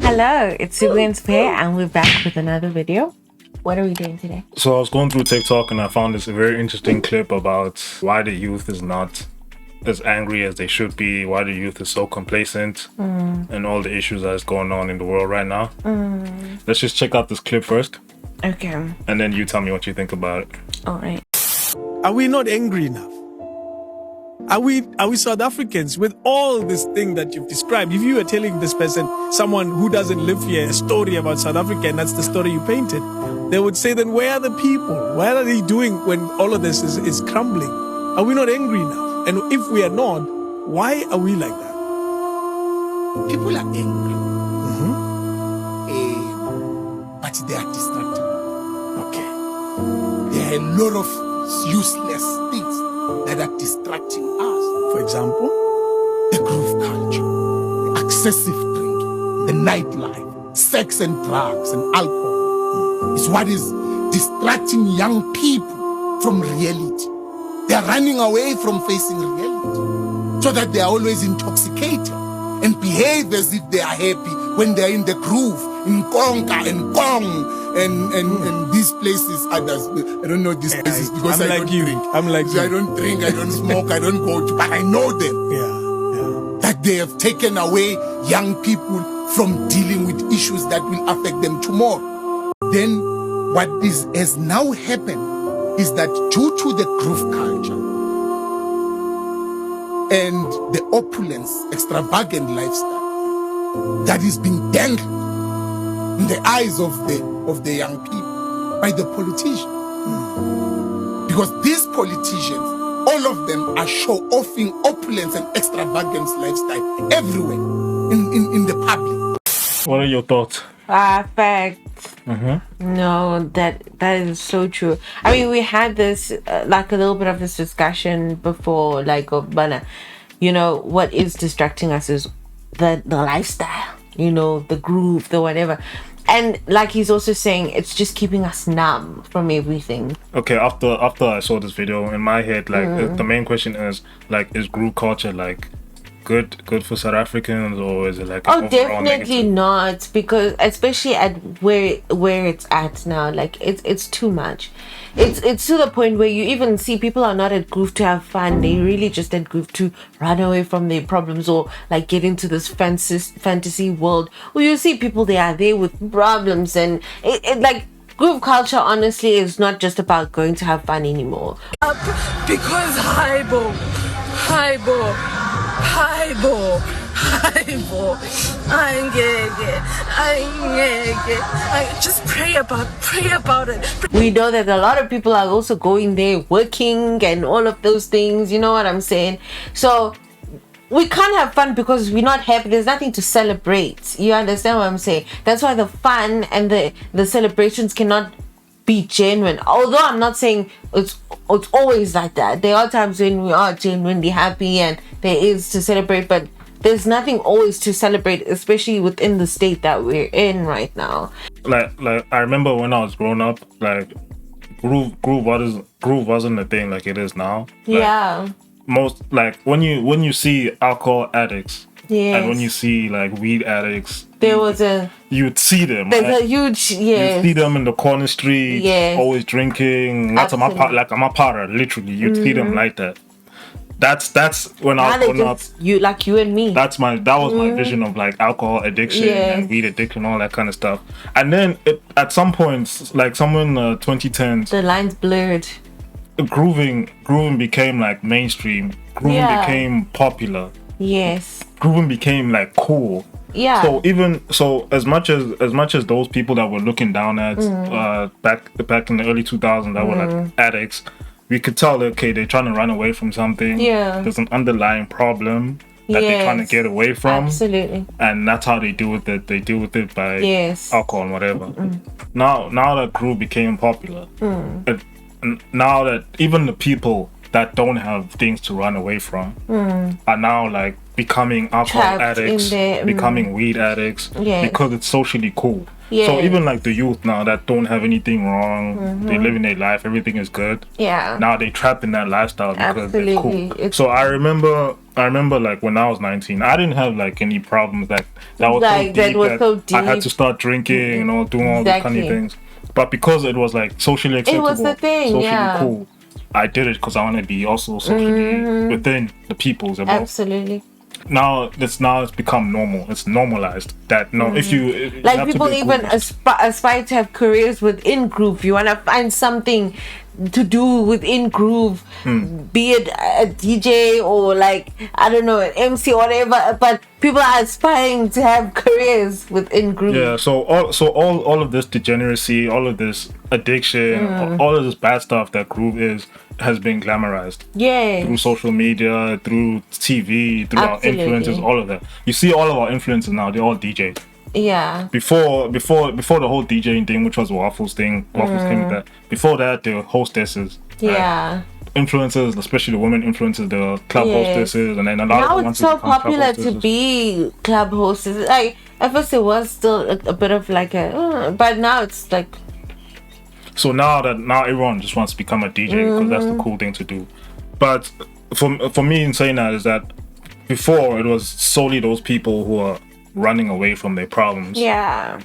Hello, it's Siblings Fair, and we're back with another video. What are we doing today? So I was going through TikTok and I found this very interesting clip about why the youth is not as angry as they should be, why the youth is so complacent, and all the issues that's going on in the world right now. Let's just check out this clip first, Okay. and then you tell me what you think about it. All right. Are we not angry enough? Are we South Africans with all this thing that you've described? If you were telling this person, someone who doesn't live here, a story about South Africa, and that's the story you painted, they would say, then where are the people? What are they doing when all of this is crumbling? Are we not angry enough? And if we are not, why are we like that? People are angry, but they are distracted. Okay. There are a lot of useless things that are distracting us. For example? The groove culture, the excessive drinking, the nightlife, sex and drugs and alcohol is what is distracting young people from reality. They are running away from facing reality so that they are always intoxicated and behave as if they are happy when they are in the groove, in Konka and Kong and these places. Others, I don't know these places because I don't drink. I'm like you. I don't drink, I don't smoke, I don't go to, but I know them. Yeah. That they have taken away young people from dealing with issues that will affect them tomorrow. Then what has now happened is that due to the groove culture and the opulence, extravagant lifestyle that is being dangled in the eyes of the young people by the politicians. Because these politicians, all of them are show-offing opulence and extravagance lifestyle everywhere in the public. What are your thoughts? Perfect. No, that is so true. I mean, we had this like a little bit of this discussion before, like Bana. You know, what is distracting us is the lifestyle. You know, the groove, the whatever. And like he's also saying, it's just keeping us numb from everything. Okay, after I saw this video, in my head, like the main question is like, is groove culture like good for South Africans, or is it like Oh, definitely not, because especially at where it's at now, like it's too much. It's to the point where you even see people are not at groove to have fun. They really just at groove to run away from their problems or like get into this fantasy world. Or you see people, they are there with problems, and it like groove culture honestly is not just about going to have fun anymore. Because Haibo, I just pray about it. We know that a lot of people are also going there working and all of those things, you know what I'm saying? So we can't have fun because we're not happy. There's nothing to celebrate. You understand what I'm saying? That's why the fun and the celebrations cannot be genuine. Although I'm not saying it's always like that. There are times when we are genuinely happy and there is to celebrate, but there's nothing always to celebrate, especially within the state that we're in right now. Like I remember when I was growing up, like groove wasn't a thing like it is now. Like, Yeah. most like when you see alcohol addicts, Yes. and when you see like weed addicts, you'd see them. There's right? a huge, You yes. see them in the corner street, Yes. always drinking. That's my Absolutely. like I'm a powder, literally. You'd see them like that. That's when I Now was they growing up. just, you and me. That was my vision of like alcohol addiction Yes. and weed addiction, all that kind of stuff. And then at some points, like somewhere in the 2010s, The line's blurred. grooving became like mainstream. Grooving Yeah. became popular. Yes. Grooving became like cool. Yeah. So as much as those people that were looking down at back in the early 2000s that were like addicts, we could tell that, okay, they're trying to run away from something. Yeah. There's an underlying problem that they're trying to Yes. get away from. Absolutely. And that's how they deal with it. They deal with it by Yes. alcohol and whatever. Now that groove became popular, and now that even the people that don't have things to run away from are now like becoming alcohol Trapped in addicts, there, becoming weed addicts, Yes. because it's socially cool. So Yes. even like the youth now that don't have anything wrong, they live in their life, everything is good. Yeah. Now they trapped in that lifestyle because it's Absolutely. cool. It's- So I remember I remember like when I was 19, I didn't have like any problems that was Like, so that deep was that so I had deep. to start drinking, you know, doing all the Exactly. funny things. But because it was like socially acceptable, was the thing, socially yeah. cool, I did it because I want to be also socially within the peoples. About. Absolutely. Now it's become normal. It's normalized that if you Like have to people be a even groovist. aspire to have careers within groove. You want to find something to do within groove, be it a DJ or like, I don't know, an MC or whatever. But people are aspiring to have careers within groove. Yeah, so all of this degeneracy, all of this addiction, all of this bad stuff that groove has been glamorized Yeah. through social media, through TV, through Absolutely. our influencers, all of that. You see all of our influencers now, they're all DJs. Yeah. Before the whole DJing thing, which was Waffles came with that. Before that, they were hostesses. right? Yeah. Influencers, especially the women influencers, the club Yes. hostesses, and then a lot of Now the it's ones so who become club popular to hostesses. be club hostess. Like at first it was still a bit of like but now it's like So now everyone just wants to become a DJ because that's the cool thing to do. But for me in saying that is that before it was solely those people who are running away from their problems, yeah.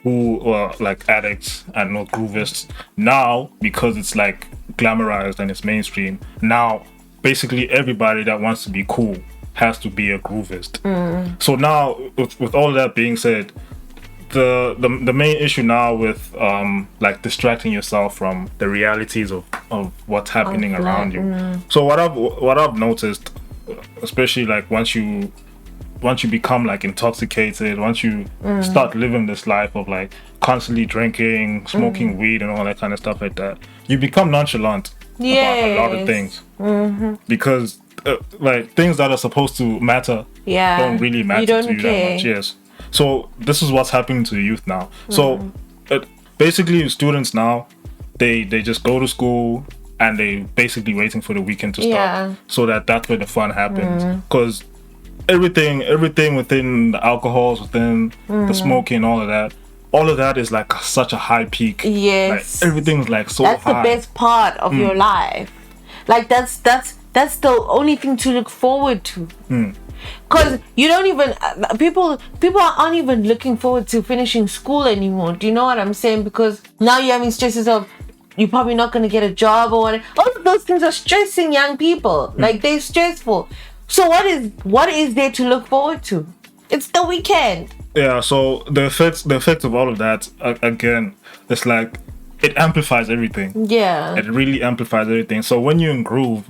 who were like addicts and not groovists. Now, because it's like glamorized and it's mainstream, now basically everybody that wants to be cool has to be a groovist. So now with all that being said, the main issue now with like distracting yourself from the realities of what's happening around you. So what I've noticed, especially like once you become like intoxicated, once you start living this life of like constantly drinking, smoking weed and all that kind of stuff like that, you become nonchalant about a lot of Yes. things because like things that are supposed to matter Yeah. don't really matter You don't to you care. that much. Yes. So this is what's happening to the youth now. So basically students now, they just go to school and they basically waiting for the weekend to start Yeah. so that's where the fun happens. Because everything within the alcohols, within the smoking, all of that is like such a high peak. Yes. Like, everything's like so That's high. the best part of your life. Like that's the only thing to look forward to. Cause you don't even people aren't even looking forward to finishing school anymore. Do you know what I'm saying? Because now you're having stresses of you're probably not going to get a job or whatever. All of those things are stressing young people. Like they're stressful. So what is there to look forward to? It's the weekend. Yeah, so the effects of all of that again, it's like it amplifies everything. Yeah. It really amplifies everything. So when you're in groove,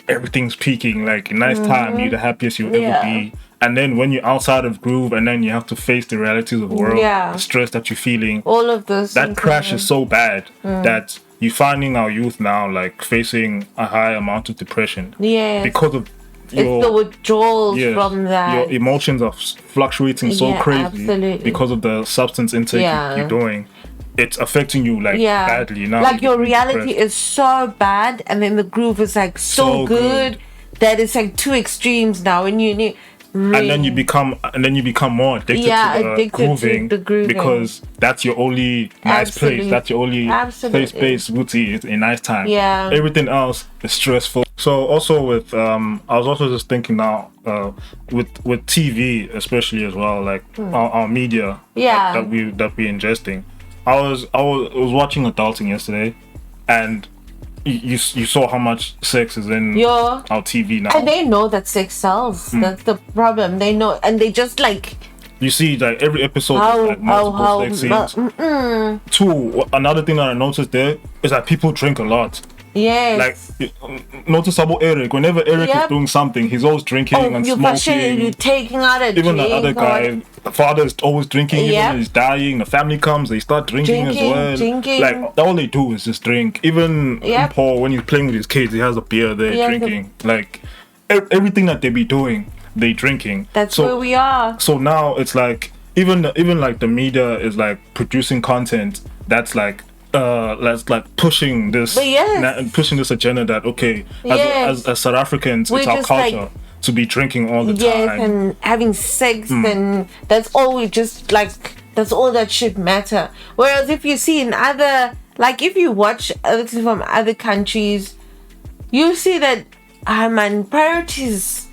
everything's peaking. Like nice time, you're the happiest you'll Yeah. ever be. And then when you're outside of groove, and then you have to face the realities of the world, Yeah. the stress that you're feeling, All of those that things crash are- is so bad that you're finding our youth now like facing a high amount of depression Yes. because of it's the withdrawals yes, from that. your emotions are fluctuating so Yeah, crazy absolutely. because of the substance intake Yeah. you're doing. It's affecting you like Yeah. badly now. Like your You're reality depressed. is so bad, and then the groove is like so So good, good. that it's like two extremes now. And you need. and then you become more addicted Yeah, to the addicted to grooving, the grooving. because that's your only nice Absolutely. place. That's your only Absolutely. safe space, booty. It's a nice time. Yeah. Everything else is stressful. So also with I was also just thinking now with TV especially as well, like our media Yeah. that we ingesting. I was watching Adulting yesterday, and you saw how much sex is in Yeah. our TV now. And they know that sex sells. That's the problem. They know, and they just like You see, like every episode, how is like multiple sex scenes. mm-mm. Two, another thing that I noticed there is that people drink a lot. Yes. Like, notice about Eric. Whenever Eric is Yep. doing something, he's always drinking oh, and you're frustrated. You're smoking. taking out a Even the drink other or guy, the father is always drinking. Even Yep. when he's dying, the family comes, they start drinking as Drinking, well. drinking. Like, all they do is just drink. Even Yep. Paul, when he's playing with his kids, he has a beer there Yeah, drinking. Like, everything that they be doing, they drinking. That's So- where we are. So now it's like even like the media is like producing content that's like pushing this But yes. pushing this agenda that okay, Yes. as South Africans, We're it's our just like- culture to be drinking all the Yes, time. and having sex, and that's all we just like. That's all that should matter. Whereas if you see in other, like if you watch other things from other countries, you see that man, priorities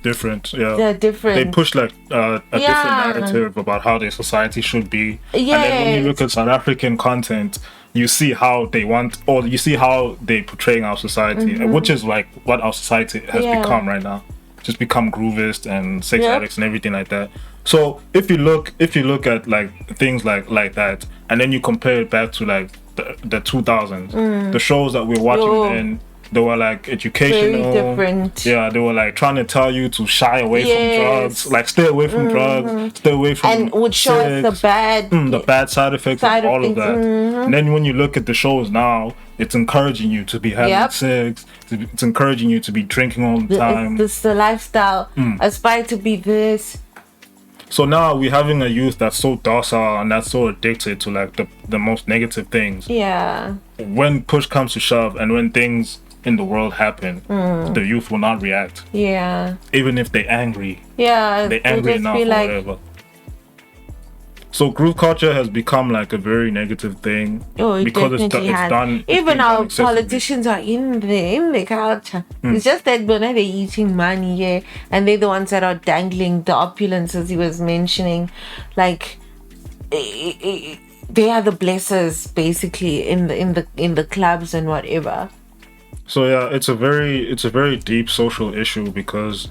different. Yeah, They're different. They push like a different Yeah. narrative about how their society should be. And then when you look at South African content, you see how they want, or you see how they portraying our society, which is like what our society has Yeah. become right now. Just become groovist and sex Yep. addicts and everything like that. So if you look at like things like that, and then you compare it back to like the 2000s, the shows that we're watching Oh. then, they were like educational. Very different. Yeah, they were like trying to tell you to shy away Yes. from drugs, like stay away from drugs, stay away from and would show us the sex, bad. the bad side effects Side of of all of things, that. And then when you look at the shows now, it's encouraging you to be having Yep. sex. It's encouraging you to be drinking all the time. This the lifestyle. Aspire to be this. So now we're having a youth that's so docile and that's so addicted to like the most negative things. Yeah. When push comes to shove and when things in the world happen, the youth will not react. Yeah. Even if they're angry. Yeah. They're they'll angry just enough be or like, whatever. So groove culture has become like a very negative thing oh, it because definitely it's has. done. it's Even been done our excessively. politicians are in the culture. It's just that when they're eating money, yeah, and they're the ones that are dangling the opulence, as he was mentioning, like they are the blessers basically in the clubs and whatever. So yeah, it's a very deep social issue because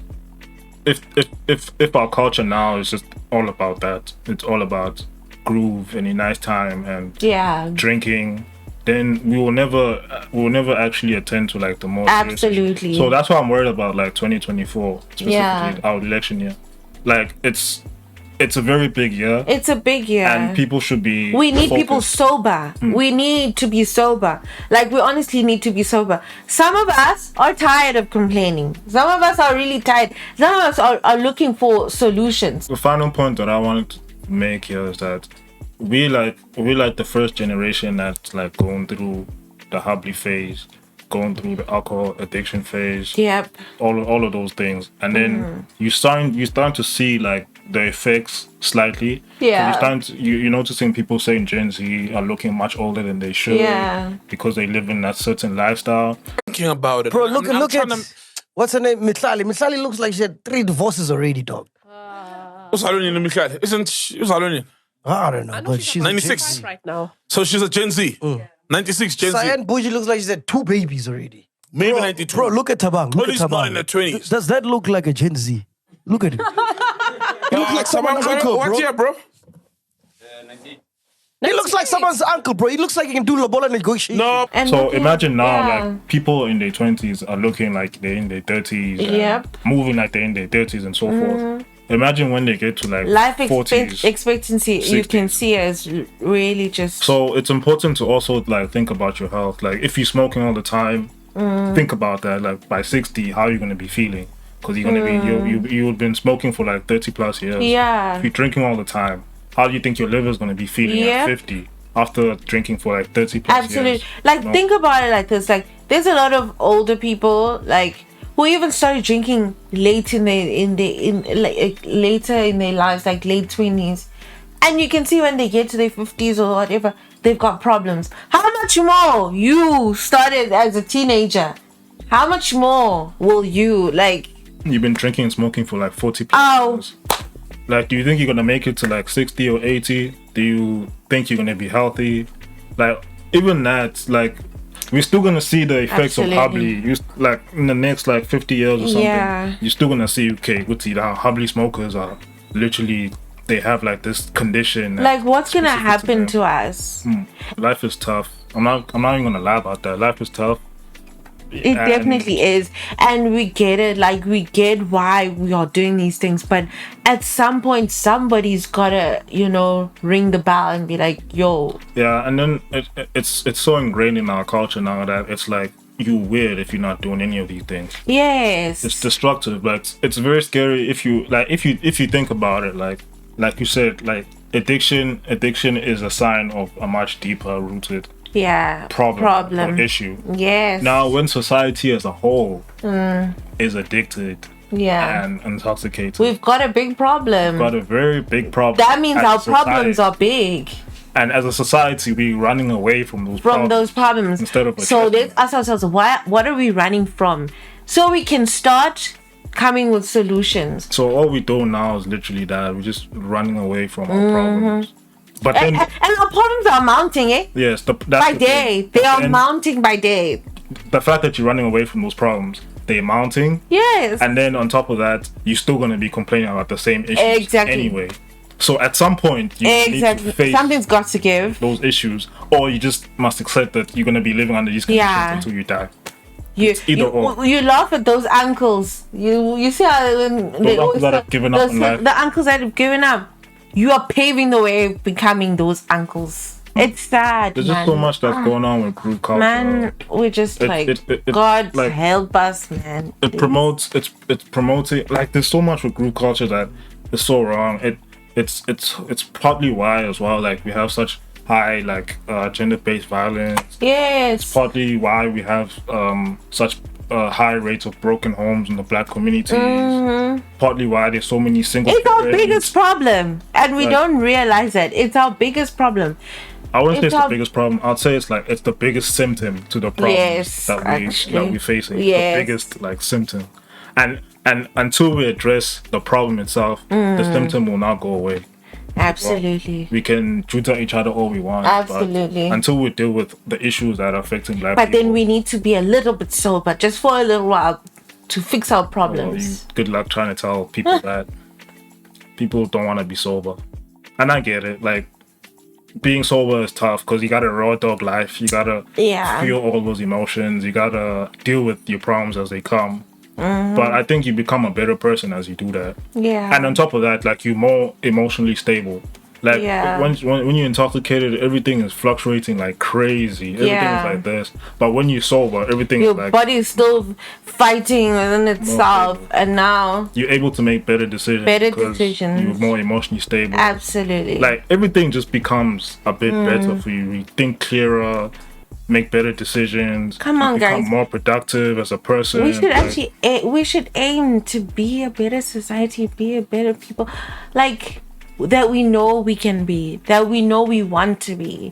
if our culture now is just all about that, it's all about groove and a nice time and Yeah. drinking, then we will never actually attend to like the more serious issues. Absolutely. So that's why I'm worried about like 2024 specifically, Yeah. our election year. Like it's a very big year It's a big year. and people should be We need people focused. sober. We need to be sober. Like, we honestly need to be sober. Some of us are tired of complaining. Some of us are really tired. Some of us are looking for solutions. The final point that I wanted to make here is that we like the first generation that's like going through the hubbly phase, going through the alcohol addiction phase, Yep. all of those things, and then you starting to see like the effects slightly. Yeah. You're noticing people saying Gen Z are looking much older than they should. Yeah. Because they live in that certain lifestyle. Thinking about it. Bro, I'm look at trying to- what's her name? Mitlali. Mitlali looks like she had 3 divorces already, dog. What's Haloni Michelle? Isn't she? Who's Haloni? I don't know, but she's 96 right now. So she's a Gen Z. 96 Gen Z. Cyan Bougie looks like she's had 2 babies already. Maybe Bro, 92. bro, look at Tabang. Look Tony's at not Tabang. in their 20s. Does that look like a Gen Z? Look at him. He looks like someone's uncle, What bro. year, bro? He looks like someone's uncle, bro. He looks like he can do lobola negotiation. No. And So looking- imagine now, yeah. like people in their 20s are looking like they're in their 30s, and Yep. moving like they're in their 30s and so forth. Imagine when they get to like life 40s. expectancy, you 60s. can see as really just. So it's important to also like think about your health. Like if you're smoking all the time, think about that. Like by 60, how are you going to be feeling? Because you're going to be you've been smoking for like 30 plus years. Yeah. If you're drinking all the time, how do you think your liver is going to be feeling Yep. at 50 after drinking for like 30 plus Absolutely. years? Like, You know? think about it like this. Like, there's a lot of older people, like, who even started drinking late later in their lives, like late 20s. And you can see when they get to their 50s or whatever, they've got problems. How much more you started as a teenager? How much more will you, like, You've been drinking and smoking for like 40 plus Ow. years. Like, do you think you're gonna make it to like 60 or 80? Do you think you're gonna be healthy? Like, even that, like, we're still gonna see the effects Absolutely. of Hubley. Like in the next like 50 years or something. Yeah. You're still gonna see, okay, what's it? How Hubley smokers are literally, they have like this condition. like what's gonna specific happen them. to us? Life is tough. I'm not even gonna lie about that. Life is tough. It And- definitely is. And we get it. Like, we get why we are doing these things. But at some point, somebody's gotta, ring the bell and be like, yo, Yeah, and then it's so ingrained in our culture now that it's like you weird if you're not doing any of these things. yes. It's destructive. Like it's very scary if you think about it. Like you said, like addiction is a sign of a much deeper rooted yeah. problem. Or issue. Yes. Now, when society as a whole is addicted Yeah. and intoxicated, We've got a big problem. got a very big problem. That means as our a society. problems are big And as a society, we're running away from those from problems. those problems. Instead of So addressing let's ask ourselves, what are we running from? So we can start coming with solutions. So all we do now is literally that we're just running away from our problems. But then, And our problems are mounting, eh? yes, that's By the day. thing. They But are then mounting by day. The fact that you're running away from those problems, they're mounting, Yes. and then on top of that, you're still gonna be complaining about the same issues Exactly. anyway. So at some point, you need to Exactly. face Something's got to give. those issues, or you just must accept that you're gonna be living under these conditions Yeah. until you die. You, either or. you laugh at those uncles. You see how when they uncles always that have given up those- on life. the uncles that have given up. You are paving the way of becoming those uncles. It's sad, There's man. just so much that's going on with group culture. Man, we're just It- like, it- God like- help us, man. It promotes it's promoting, like, there's so much with group culture that is so wrong. It's partly why as well, like, we have such high, like, gender-based violence. Yes. Partly why we have such high rates of broken homes in the black communities. Partly why there's so many single It's our parents. biggest problem, and we Like- don't realize that. It's our biggest problem. I wouldn't say it's it's the our- biggest problem. I'd say it's the biggest symptom to the problems Yes, that actually. we're facing. Yes. The biggest, like, symptom. And until we address the problem itself, the symptom will not go away. Absolutely. We can shoot at each other all we want. Absolutely. But until we deal with the issues that are affecting black But people, then we need to be a little bit sober, just for a little while, to fix our well, problems. good luck trying to tell people that people don't want to be sober. And I get it. Like, being sober is tough because you got a raw dog life. You got to Yeah. feel all those emotions. You got to deal with your problems as they come. Mm-hmm. But I think you become a better person as you do that. Yeah. And on top of that, like, you're more emotionally stable. Like, Yeah. when you're intoxicated, everything is fluctuating like crazy. Everything Yeah. is like this. But when you're sober, everything Your is like, body is still fighting within itself, and now, you're able to make better decisions. Better because decisions. You're more emotionally stable. absolutely. Like, everything just becomes a bit Mm. better for you. You think clearer, make better decisions. Come you on, become guys. more productive as a person. we should Like, actually we should aim to be a better society, be a better people, like that we know we can be, that we know we want to be.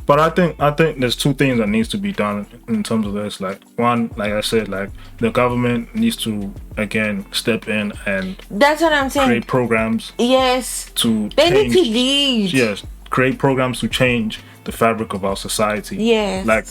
But I think there's two things that needs to be done in terms of this. Like, one, like I said, like, the government needs to again step in and That's what I'm saying. create programs Yes, to they need change. to lead. Yes, create programs to change the fabric of our society. Yes, Like,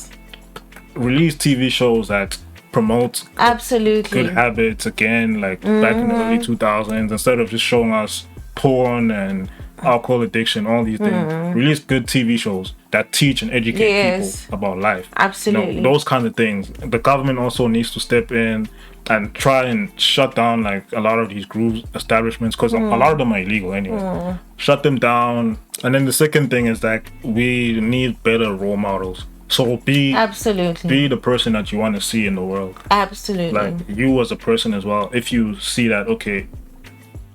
release TV shows that promote absolutely. good habits again, like back in the Mm-hmm. early 2000s, instead of just showing us porn and alcohol addiction, all these things. Release good TV shows that teach and educate Mm-hmm. Yes. people about life. Absolutely. You know, those kind of things. The government also needs to step in and try and shut down, like, a lot of these group establishments, because a lot of them are illegal anyway. Shut them down. And then the second thing is that we need better role models. So be Absolutely. the person that you want to see in the world. Absolutely. Like, you as a person as well, if you see that, okay,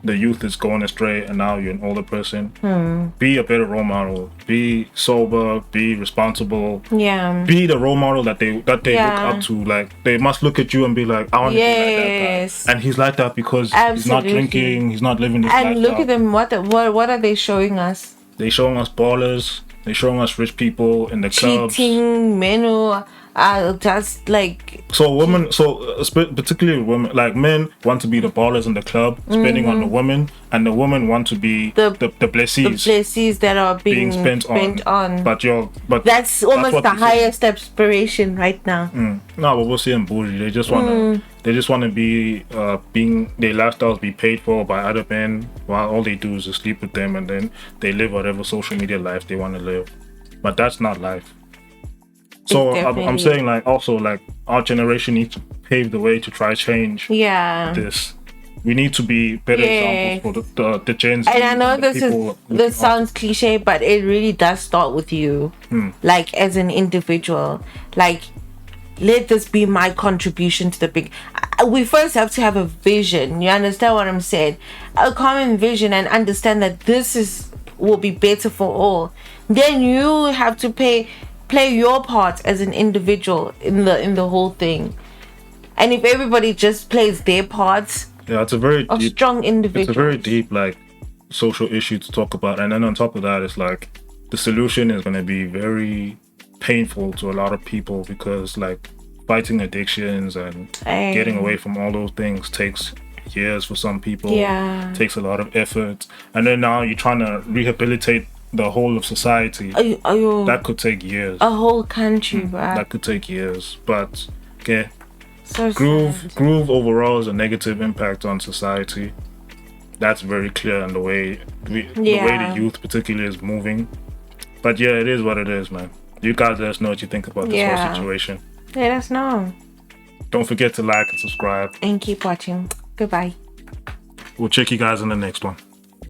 the youth is going astray and now you're an older person, be a better role model. Be sober, be responsible, Yeah. be the role model that they Yeah. look up to. Like, they must look at you and be like, I want to be like that Yes. guy. And he's like that because he's not Absolutely. drinking, he's not living this And look lifestyle. at them. What are they showing us? They showing us ballers, they showing us rich people in the clubs. Cheating, men who are just like, So women, particularly women, like, men want to be the ballers in the club, spending on the women, and the women want to be the the blessees places that are being spent on. But that's almost what the this is. highest aspiration right now. No, but we're seeing bougie. They just want to be being their lifestyles be paid for by other men, while all they do is just sleep with them, and then they live whatever social media life they want to live. But that's not life. So I'm definitely- saying, like, also, like, our generation needs to pave the way to try change Yeah. this. We need to be better Yeah. examples for the Gen Z. And I know the people this looking sounds cliche, but it really does start with you, like, as an individual. Like, let this be my contribution to the big. We first have to have a vision. You understand what I'm saying? A common vision, and understand that will be better for all. Then you have to play your part as an individual in the whole thing. And if everybody just plays their parts Yeah, it's a very of deep strong individuals, it's a very deep, like, social issue to talk about, and then on top of that, it's like the solution is going to be very painful to a lot of people, because, like, fighting addictions and getting away from all those things takes years for some people. Yeah. Takes a lot of effort. And then now you're trying to rehabilitate the whole of society. That could take years. A whole country, bro. That could take years. But okay. So Groove overall is a negative impact on society. That's very clear in the way the youth particularly is moving. But yeah, it is what it is, man. You guys let us know what you think about this whole situation. Let us know. Don't forget to like and subscribe. And keep watching. Goodbye. We'll check you guys in the next one.